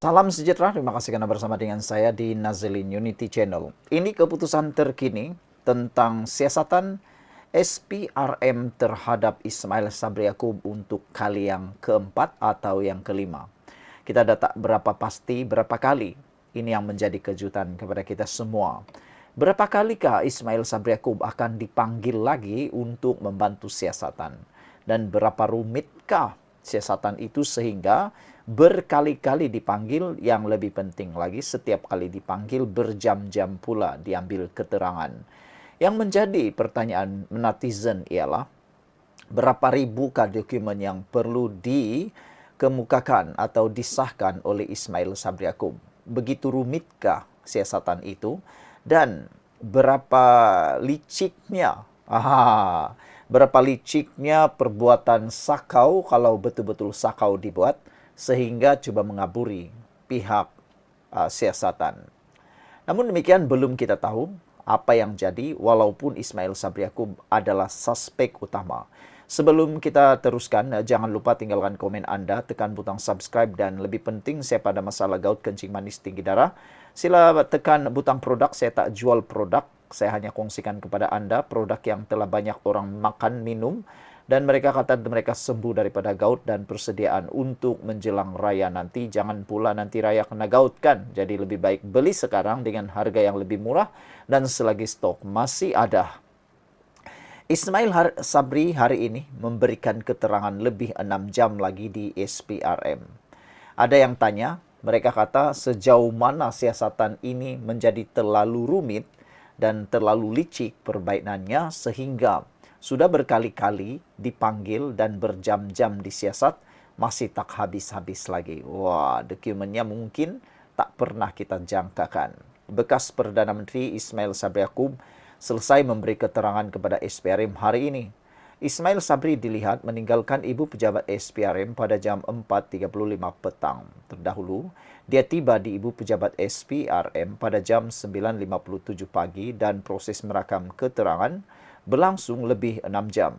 Salam sejahtera, terima kasih karena bersama dengan saya di Nazilin Unity Channel. Ini keputusan terkini tentang siasatan SPRM terhadap Ismail Sabri Yaakob untuk kali yang keempat atau yang kelima. Kita data berapa pasti, berapa kali. Ini yang menjadi kejutan kepada kita semua. Berapa kalikah Ismail Sabri Yaakob akan dipanggil lagi untuk membantu siasatan? Dan berapa rumitkah siasatan itu sehingga berkali-kali dipanggil, yang lebih penting lagi setiap kali dipanggil berjam-jam pula diambil keterangan. Yang menjadi pertanyaan netizen ialah berapa ribukah dokumen yang perlu dikemukakan atau disahkan oleh Ismail Sabri Yaakob? Begitu rumitkah siasatan itu? Dan berapa liciknya berapa liciknya perbuatan sakau kalau betul-betul sakau dibuat sehingga coba mengaburi pihak siasatan. Namun demikian belum kita tahu apa yang jadi walaupun Ismail Sabri Yaakob adalah suspek utama. Sebelum kita teruskan, jangan lupa tinggalkan komen Anda, tekan butang subscribe, dan lebih penting saya pada masalah gout kencing manis tinggi darah, sila tekan butang produk. Saya tak jual produk, saya hanya kongsikan kepada Anda produk yang telah banyak orang makan, minum, dan mereka kata mereka sembuh daripada gout dan persediaan untuk menjelang raya nanti. Jangan pula nanti raya kena gout kan. Jadi lebih baik beli sekarang dengan harga yang lebih murah dan selagi stok masih ada. Ismail Sabri hari ini memberikan keterangan lebih 6 jam lagi di SPRM. Ada yang tanya, mereka kata sejauh mana siasatan ini menjadi terlalu rumit dan terlalu licik permainannya sehingga sudah berkali-kali dipanggil dan berjam-jam disiasat, masih tak habis-habis lagi. Wah, dokumennya mungkin tak pernah kita jangkakan. Bekas Perdana Menteri Ismail Sabri Yaakob selesai memberi keterangan kepada SPRM hari ini. Ismail Sabri dilihat meninggalkan ibu pejabat SPRM pada jam 4.35 petang. Terdahulu, dia tiba di ibu pejabat SPRM pada jam 9.57 pagi dan proses merakam keterangan berlangsung lebih 6 jam.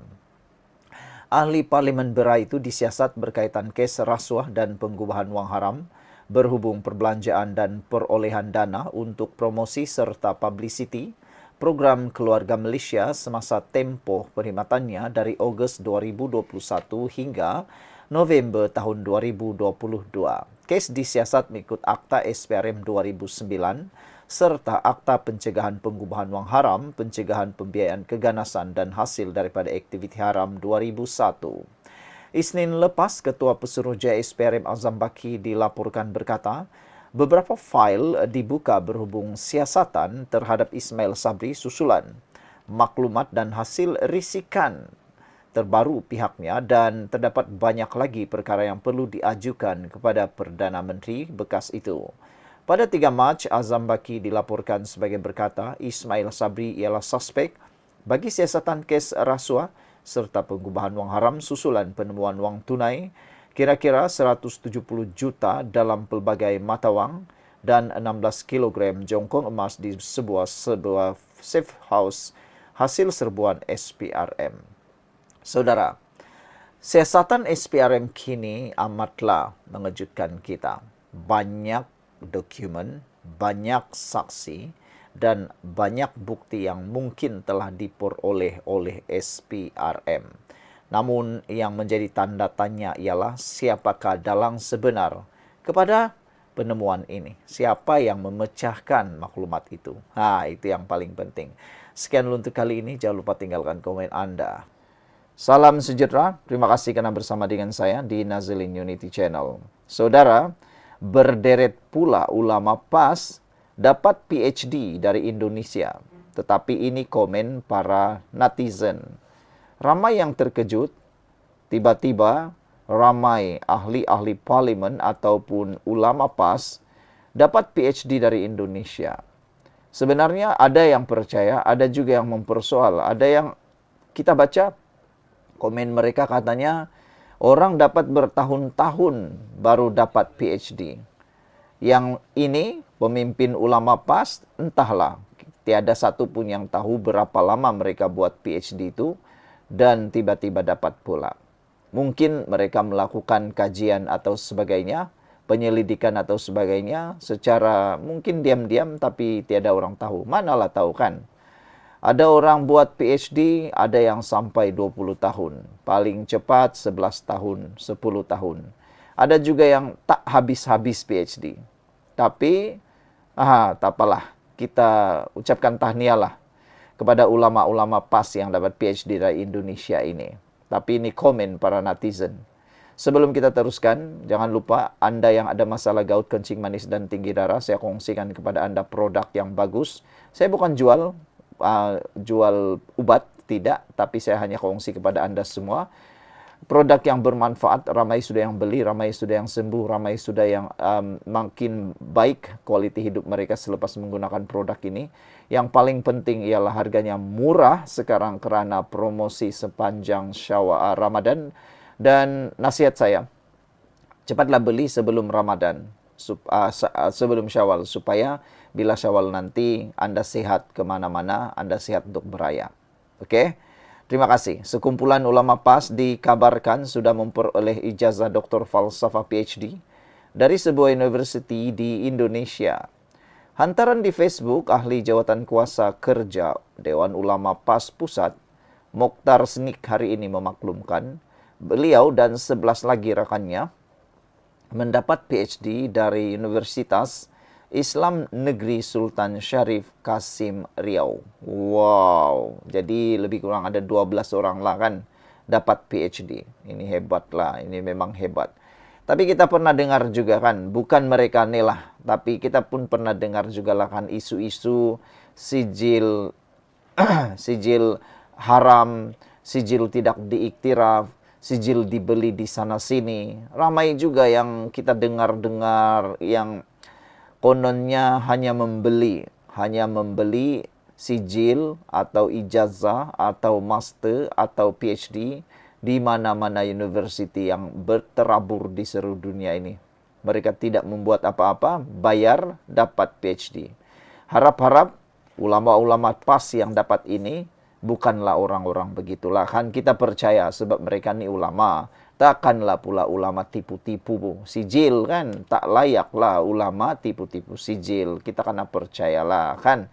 Ahli Parlimen Berai itu disiasat berkaitan kes rasuah dan pengubahan wang haram, berhubung perbelanjaan dan perolehan dana untuk promosi serta publicity program keluarga Malaysia semasa tempoh perkhidmatannya dari Ogos 2021 hingga November tahun 2022. Kes disiasat mengikut Akta SPRM 2009 serta Akta Pencegahan Pengubahan Wang Haram, Pencegahan Pembiayaan Keganasan dan Hasil daripada Aktiviti Haram 2001. Isnin lepas, Ketua Pesuruhjaya SPRM Azam Baki dilaporkan berkata, beberapa fail dibuka berhubung siasatan terhadap Ismail Sabri susulan maklumat dan hasil risikan terbaru pihaknya dan terdapat banyak lagi perkara yang perlu diajukan kepada Perdana Menteri bekas itu. Pada 3 Mac, Azam Baki dilaporkan sebagai berkata Ismail Sabri ialah suspek bagi siasatan kes rasuah serta pengubahan wang haram susulan penemuan wang tunai kira-kira 170 juta dalam pelbagai mata wang dan 16 kg jongkong emas di sebuah safe house hasil serbuan SPRM. Saudara, siasatan SPRM kini amatlah mengejutkan kita. Banyak dokumen, banyak saksi, dan banyak bukti yang mungkin telah diperoleh oleh SPRM. Namun yang menjadi tanda tanya ialah siapakah dalang sebenar kepada penemuan ini? Siapa yang memecahkan maklumat itu? Itu yang paling penting. Sekian untuk kali ini. Jangan lupa tinggalkan komen Anda. Salam sejahtera. Terima kasih karena bersama dengan saya di Nazilin Unity Channel. Saudara, berderet pula ulama PAS dapat PhD dari Indonesia. Tetapi ini komen para netizen. Ramai yang terkejut, tiba-tiba ramai ahli-ahli parlimen ataupun ulama PAS dapat PhD dari Indonesia. Sebenarnya ada yang percaya, ada juga yang mempersoal. Ada yang kita baca komen mereka katanya orang dapat bertahun-tahun baru dapat PhD. Yang ini pemimpin ulama PAS entahlah, tiada satu pun yang tahu berapa lama mereka buat PhD itu dan tiba-tiba dapat pula. Mungkin mereka melakukan kajian atau sebagainya, penyelidikan atau sebagainya secara mungkin diam-diam tapi tiada orang tahu. Manalah tahu kan. Ada orang buat PhD, ada yang sampai 20 tahun. Paling cepat 11 tahun, 10 tahun. Ada juga yang tak habis-habis PhD. Tapi, tak apalah. Kita ucapkan tahniahlah kepada ulama-ulama PAS yang dapat PhD dari Indonesia ini. Tapi ini komen para netizen. Sebelum kita teruskan, jangan lupa Anda yang ada masalah gout, kencing manis, dan tinggi darah, saya kongsikan kepada Anda produk yang bagus. Saya bukan jual obat, tidak, tapi saya hanya kongsi kepada Anda semua. Produk yang bermanfaat, ramai sudah yang beli, ramai sudah yang sembuh, ramai sudah yang makin baik kualiti hidup mereka selepas menggunakan produk ini. Yang paling penting ialah harganya murah sekarang karena promosi sepanjang Ramadan. Dan nasihat saya, cepatlah beli sebelum Ramadan, sebelum Syawal, supaya bila Syawal nanti Anda sehat kemana-mana, Anda sehat untuk beraya. Oke? Terima kasih. Sekumpulan ulama PAS dikabarkan sudah memperoleh ijazah Dr. Falsafah PhD dari sebuah university di Indonesia. Hantaran di Facebook, ahli jawatan kuasa kerja Dewan Ulama PAS Pusat, Mokhtar Snik hari ini memaklumkan, beliau dan 11 lagi rekannya mendapat PhD dari Universitas Islam Negeri Sultan Syarif Kasim Riau. Wow, jadi lebih kurang ada 12 orang lah kan dapat PhD. Ini hebat lah, ini memang hebat. Tapi kita pernah dengar juga kan, bukan mereka nih lah, tapi kita pun pernah dengar juga lah kan isu-isu sijil sijil haram, sijil tidak diiktiraf, sijil dibeli di sana-sini. Ramai juga yang kita dengar-dengar yang kononnya hanya membeli sijil atau ijazah atau master atau PhD di mana-mana university yang berterabur di seluruh dunia ini. Mereka tidak membuat apa-apa, bayar, dapat PhD. Harap-harap ulama-ulama PAS yang dapat ini bukanlah orang-orang begitulah. Kan kita percaya sebab mereka ini ulama. Takkanlah pula ulama tipu-tipu sijil kan. Tak layaklah ulama tipu-tipu sijil. Kita kena percayalah kan.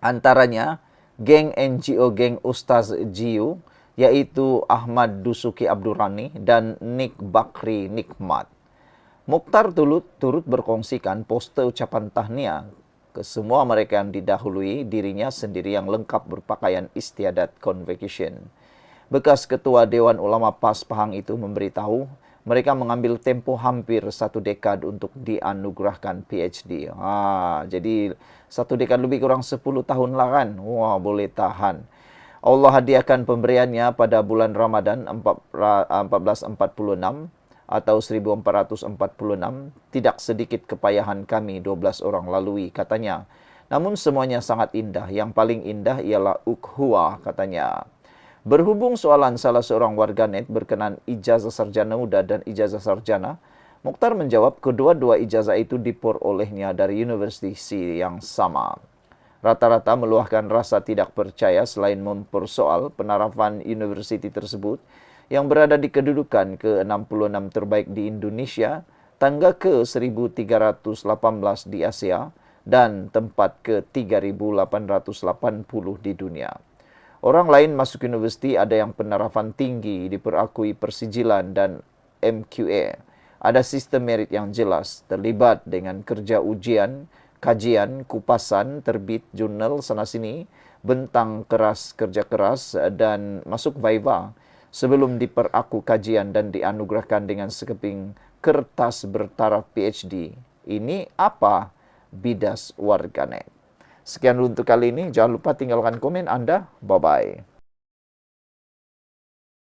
Antaranya geng NGO, geng Ustaz Jiu, yaitu Ahmad Dusuki Abdurrani dan Nick Bakri Nikmat. Mokhtar turut berkongsikan poster ucapan tahniah ke semua mereka yang didahului dirinya sendiri yang lengkap berpakaian istiadat convocation. Bekas ketua Dewan Ulama PAS Pahang itu memberitahu mereka mengambil tempo hampir 1 dekad untuk dianugerahkan PhD. Jadi 1 dekad lebih kurang 10 tahun lah kan. Wah, boleh tahan. Allah hadiahkan pemberiannya pada bulan Ramadan 1446 atau 1446, tidak sedikit kepayahan kami 12 orang lalui, katanya. Namun semuanya sangat indah. Yang paling indah ialah ukhuwah, katanya. Berhubung soalan salah seorang warganet berkenan ijazah sarjana muda dan ijazah sarjana, Mokhtar menjawab kedua-dua ijazah itu diperolehnya dari universiti yang sama. Rata-rata meluahkan rasa tidak percaya selain mempersoal penerapan universiti tersebut yang berada di kedudukan ke-66 terbaik di Indonesia, tangga ke-1318 di Asia, dan tempat ke-3880 di dunia. Orang lain masuk universiti ada yang penerapan tinggi diperakui persijilan dan MQA. Ada sistem merit yang jelas, terlibat dengan kerja ujian, kajian, kupasan, terbit jurnal sana-sini, bentang keras, kerja keras, dan masuk viva sebelum diperaku kajian dan dianugerahkan dengan sekeping kertas bertaraf PhD. Ini apa? Bidas warganet. Sekian untuk kali ini. Jangan lupa tinggalkan komen Anda. Bye-bye.